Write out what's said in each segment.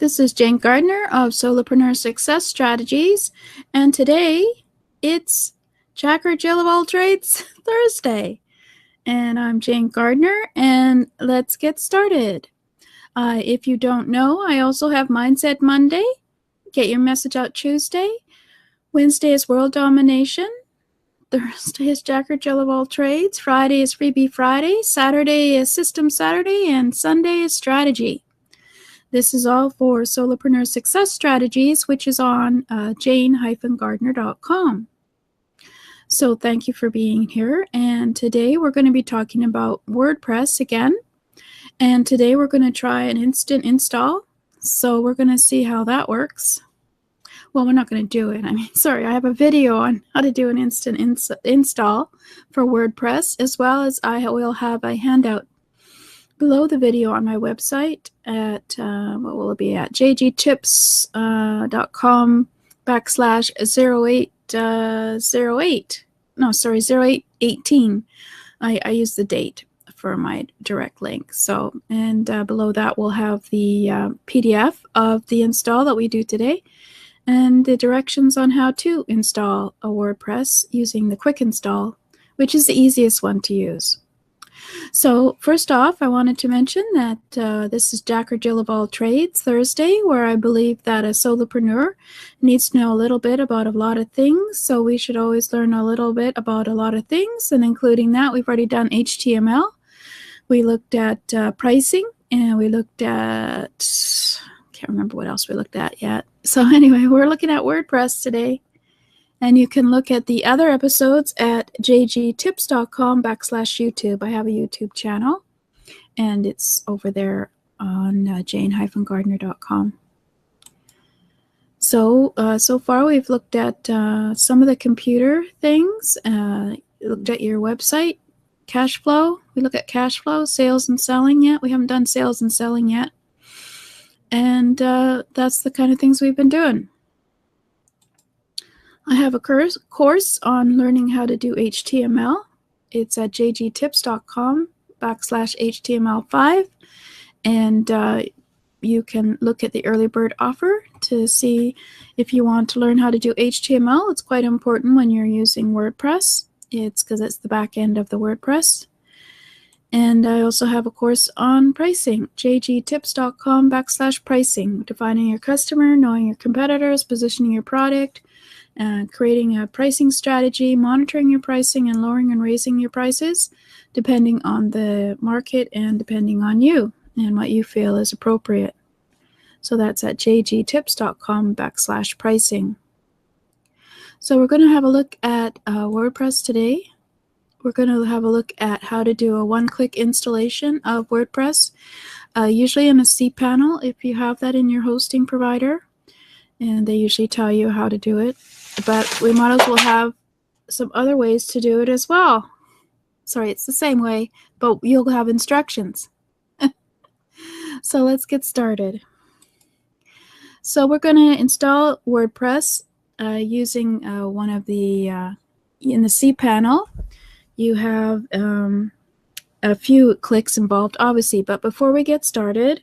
This is Jane Gardner of Solopreneur Success Strategies, and today it's Jack or Jill of all trades Thursday. And I'm Jane Gardner, and let's get started. If you don't know, I also have Mindset Monday, Get Your Message Out Tuesday, Wednesday is World Domination, Thursday is Jack or Jill of all trades, Friday is Freebie Friday, Saturday is System Saturday, and Sunday is Strategy. This is all for Solopreneur Success Strategies, which is on jane-gardner.com. So thank you for being here. And today we're going to be talking about WordPress again. And today we're going to try an instant install. So we're going to see how that works. Well, we're not going to do it. I have a video on how to do an instant install for WordPress, as well as I will have a handout below the video on my website at what will it be at jgtips.com/0808. I use the date for my direct link. So, and below that we'll have the PDF of the install that we do today and the directions on how to install a WordPress using the quick install, which is the easiest one to use. So first off, I wanted to mention that this is Jack or Jill of all trades Thursday, where I believe that a solopreneur needs to know a little bit about a lot of things. So we should always learn a little bit about a lot of things, and including that, we've already done HTML. We looked at pricing, and we looked at, can't remember what else we looked at yet. So anyway, we're looking at WordPress today. And you can look at the other episodes at jgtips.com/YouTube. I have a YouTube channel, and it's over there on jane-gardner.com. So, so far we've looked at some of the computer things, looked at your website, cash flow. We look at cash flow, sales and selling yet. We haven't done sales and selling yet. And that's the kind of things we've been doing. I have a course on learning how to do HTML. It's at jgtips.com/HTML5. And you can look at the early bird offer to see if you want to learn how to do HTML. It's quite important when you're using WordPress. It's because it's the back end of the WordPress. And I also have a course on pricing, jgtips.com/pricing, defining your customer, knowing your competitors, positioning your product, creating a pricing strategy, monitoring your pricing, and lowering and raising your prices depending on the market and depending on you and what you feel is appropriate. So that's at jgtips.com/pricing. So we're going to have a look at WordPress today. We're going to have a look at how to do a one-click installation of WordPress, usually in a cPanel if you have that in your hosting provider. And they usually tell you how to do it. But we might as well have some other ways to do it as well. Sorry, it's the same way, but you'll have instructions. So let's get started. So we're going to install WordPress using one of the, in the cPanel, you have a few clicks involved, obviously. But before we get started,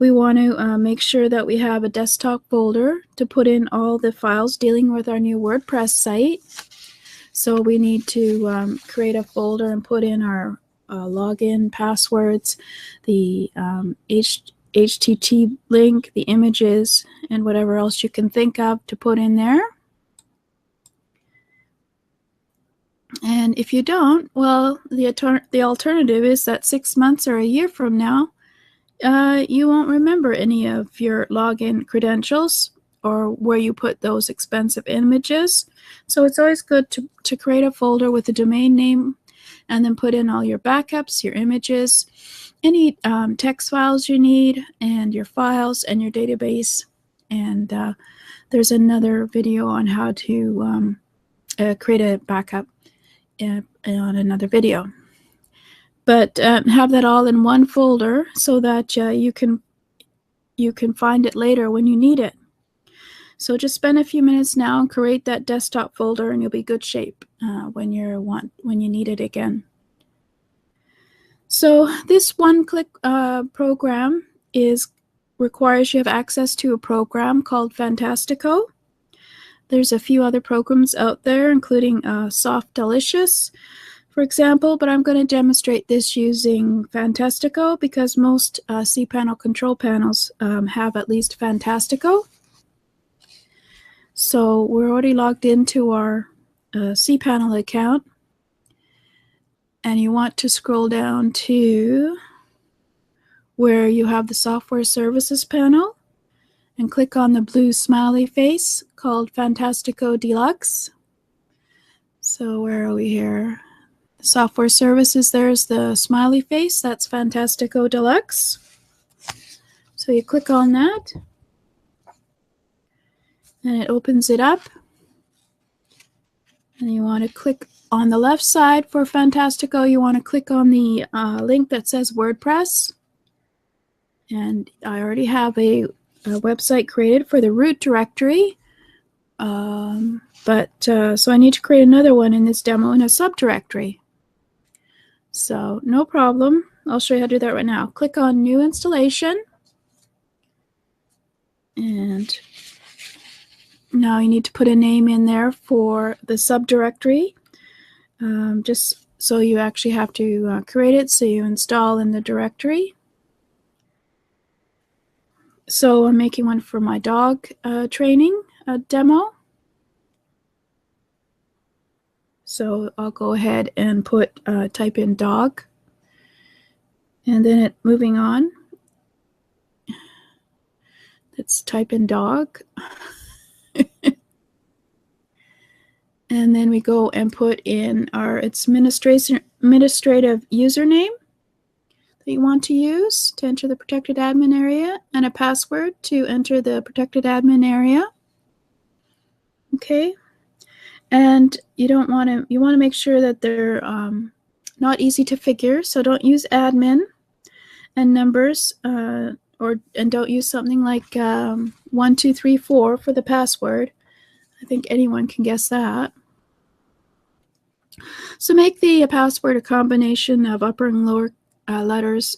we want to make sure that we have a desktop folder to put in all the files dealing with our new WordPress site. So we need to create a folder and put in our login passwords, the HTTP link, the images, and whatever else you can think of to put in there. And if you don't, well, the alternative is that 6 months or a year from now, you won't remember any of your login credentials or where you put those expensive images. So it's always good to create a folder with a domain name and then put in all your backups, your images, any text files you need, and your files and your database. And there's another video on how to create a backup on another video. But have that all in one folder so that you can find it later when you need it. So just spend a few minutes now and create that desktop folder, and you'll be good shape when you need it again. So this one-click program is requires you have access to a program called Fantastico. There's a few other programs out there, including Soft Delicious, for example, but I'm going to demonstrate this using Fantastico because most cPanel control panels have at least Fantastico. So we're already logged into our cPanel account, and you want to scroll down to where you have the Software Services panel and click on the blue smiley face called Fantastico Deluxe. So where are we here? Software Services, there's the smiley face, that's Fantastico Deluxe. So you click on that and it opens it up. And you want to click on the left side for Fantastico, you want to click on the link that says WordPress. And I already have a website created for the root directory. So I need to create another one in this demo in a subdirectory. So no problem. I'll show you how to do that right now. Click on New Installation. And now you need to put a name in there for the subdirectory. Just so you actually have to create it, so you install in the directory. So I'm making one for my dog training demo. So I'll go ahead and type in dog, and then moving on. Let's type in dog. And then we go and put in our administrative username that you want to use to enter the protected admin area, and a password to enter the protected admin area. Okay. And you want to make sure that they're not easy to figure, so don't use admin and numbers, and don't use something like 1, 2, 3, 4 for the password. I think anyone can guess that. So make the password a combination of upper and lower letters,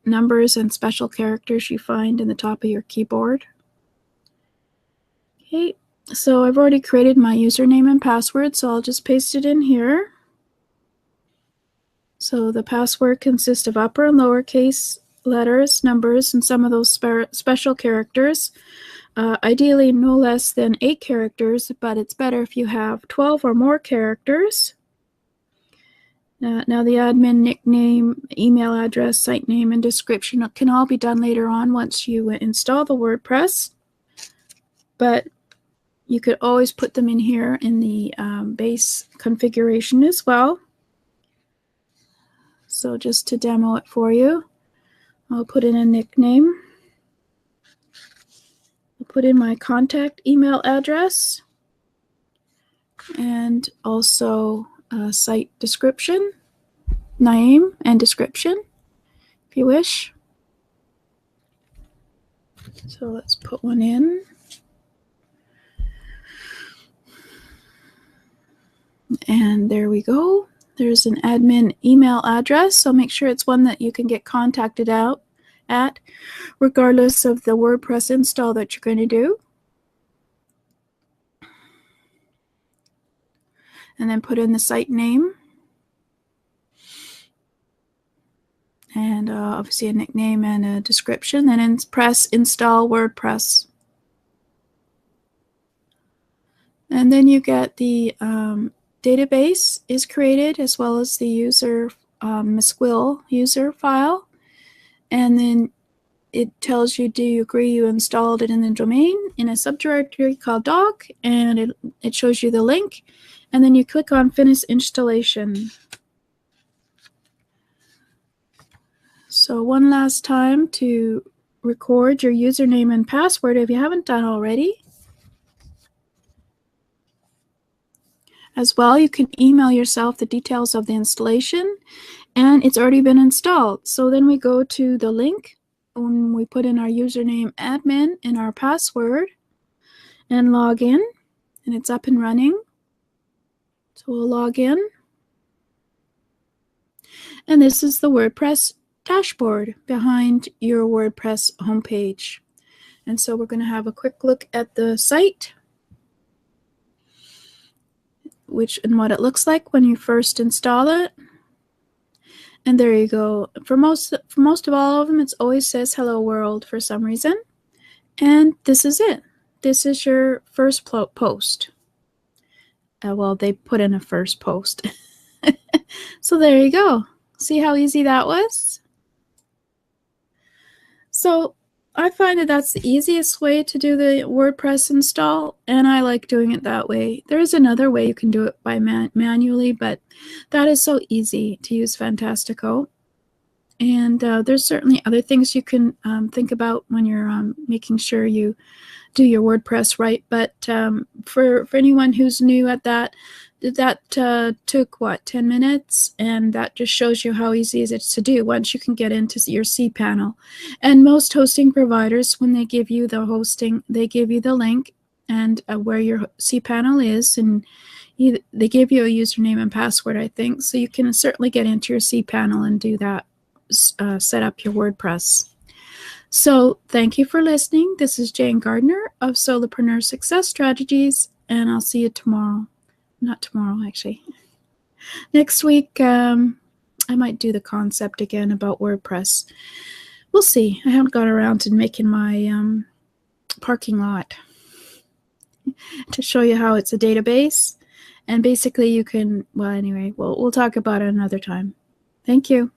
numbers, and special characters you find in the top of your keyboard. Okay. So I've already created my username and password, so I'll just paste it in here. So the password consists of upper and lowercase letters, numbers, and some of those special characters. Ideally no less than 8 characters, but it's better if you have 12 or more characters. Now the admin nickname, email address, site name, and description can all be done later on once you install the WordPress. But you could always put them in here in the base configuration as well. So just to demo it for you, I'll put in a nickname. I'll put in my contact email address and also a site description, name and description if you wish. So let's put one in. And there we go. There's an admin email address, so make sure it's one that you can get contacted at, regardless of the WordPress install that you're going to do. And then put in the site name. And obviously a nickname and a description. Then press Install WordPress. And then you get the database is created, as well as the user Misquill user file, and then it tells you, do you agree you installed it in the domain in a subdirectory called dog, and it shows you the link, and then you click on Finish Installation. So one last time to record your username and password if you haven't done already. As well, you can email yourself the details of the installation, and it's already been installed. So then we go to the link when we put in our username admin and our password and log in, and it's up and running. So we'll log in. And this is the WordPress dashboard behind your WordPress homepage. And so we're going to have a quick look at the site, and what it looks like when you first install it. And there you go. For most of all of them, it always says hello world for some reason. And this is it. This is your first post. Well, they put in a first post. So there you go. See how easy that was? So I find that that's the easiest way to do the WordPress install, and I like doing it that way. There is another way you can do it by manually, but that is so easy to use Fantastico. And there's certainly other things you can think about when you're making sure you do your WordPress right. But for anyone who's new at that took, what, 10 minutes? And that just shows you how easy it is to do once you can get into your cPanel. And most hosting providers, when they give you the hosting, they give you the link and where your cPanel is, and they give you a username and password, I think. So you can certainly get into your cPanel and do that, set up your WordPress. So thank you for listening. This is Jane Gardner of Solopreneur Success Strategies, and I'll see you tomorrow. Not tomorrow, actually. Next week, I might do the concept again about WordPress. We'll see. I haven't got around to making my parking lot to show you how it's a database. And basically you can, well, anyway, we'll talk about it another time. Thank you.